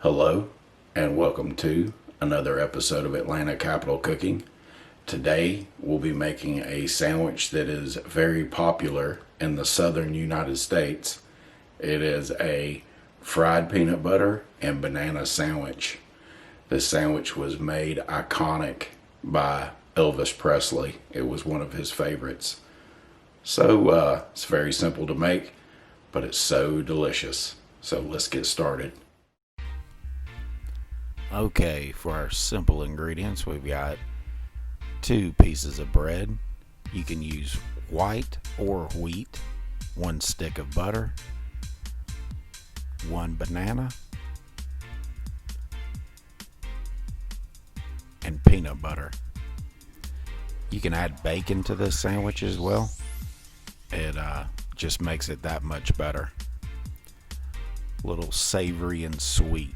Hello, and welcome to another episode of Atlanta Capital Cooking. Today, we'll be making a sandwich that is very popular in the southern United States. It is a fried peanut butter and banana sandwich. This sandwich was made iconic by Elvis Presley. It was one of his favorites. So, it's very simple to make, but it's so delicious. So let's get started. Okay, for our simple ingredients, we've got 2 pieces of bread. You can use white or wheat, 1 stick of butter, 1 banana, and peanut butter. You can add bacon to this sandwich as well. It just makes it that much better. A little savory and sweet.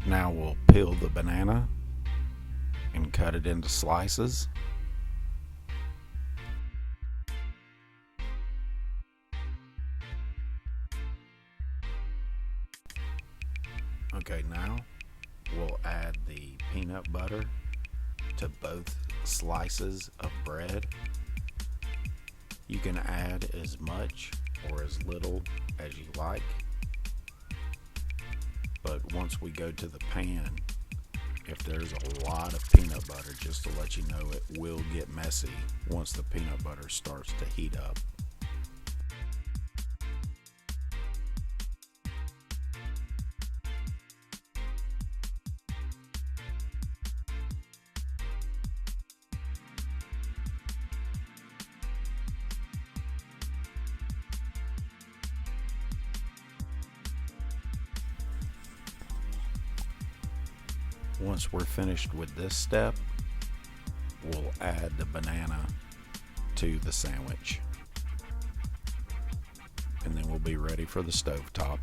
Now we'll peel the banana and cut it into slices. Okay, now we'll add the peanut butter to both slices of bread. You can add as much or as little as you like. But once we go to the pan, if there's a lot of peanut butter, just to let you know, it will get messy once the peanut butter starts to heat up. Once we're finished with this step, we'll add the banana to the sandwich. And then we'll be ready for the stovetop.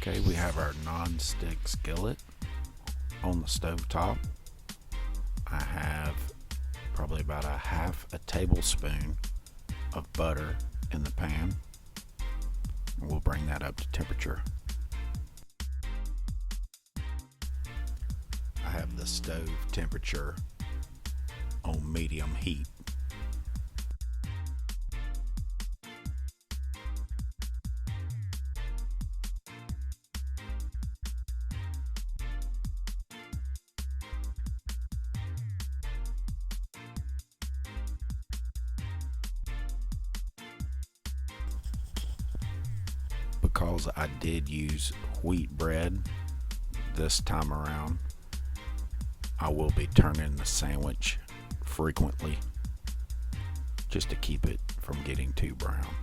Okay, we have our non-stick skillet on the stovetop. I have probably about a half a tablespoon of butter in the pan. We'll bring that up to temperature. I have the stove temperature on medium heat. Because I did use wheat bread this time around, I will be turning the sandwich frequently just to keep it from getting too brown.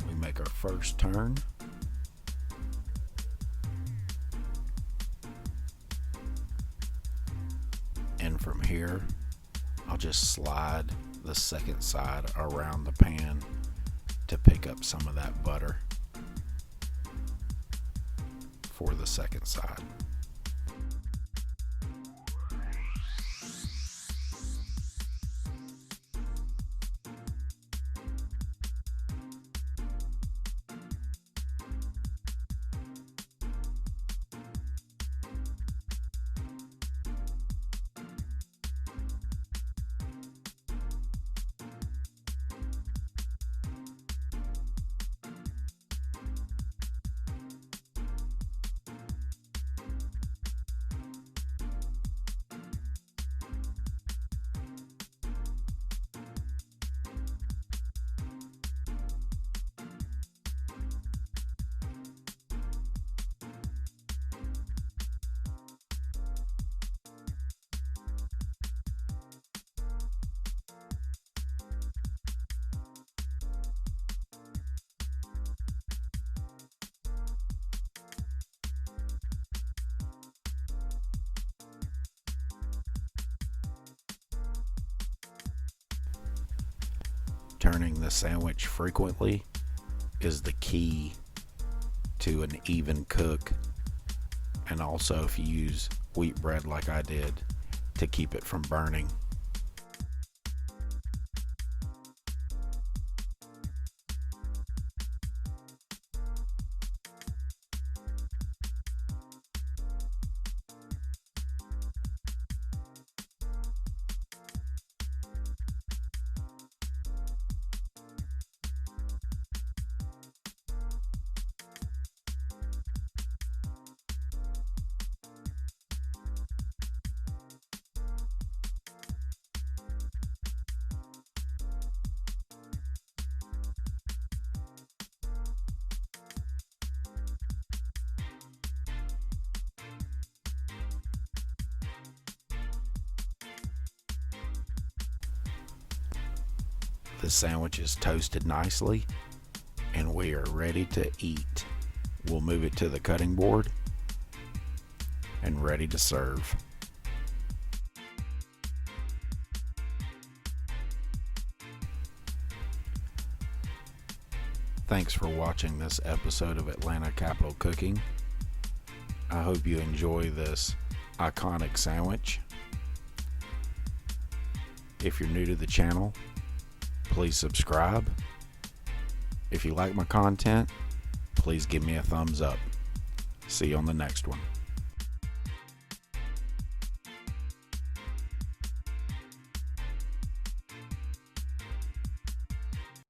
We make our first turn. And from here, I'll just slide the second side around the pan to pick up some of that butter for the second side. Turning the sandwich frequently is the key to an even cook, and also if you use wheat bread like I did, to keep it from burning. The sandwich is toasted nicely and we are ready to eat. We'll move it to the cutting board and ready to serve. Thanks for watching this episode of Atlanta Capital Cooking. I hope you enjoy this iconic sandwich. If you're new to the channel, please subscribe. If you like my content, please give me a thumbs up. See you on the next one.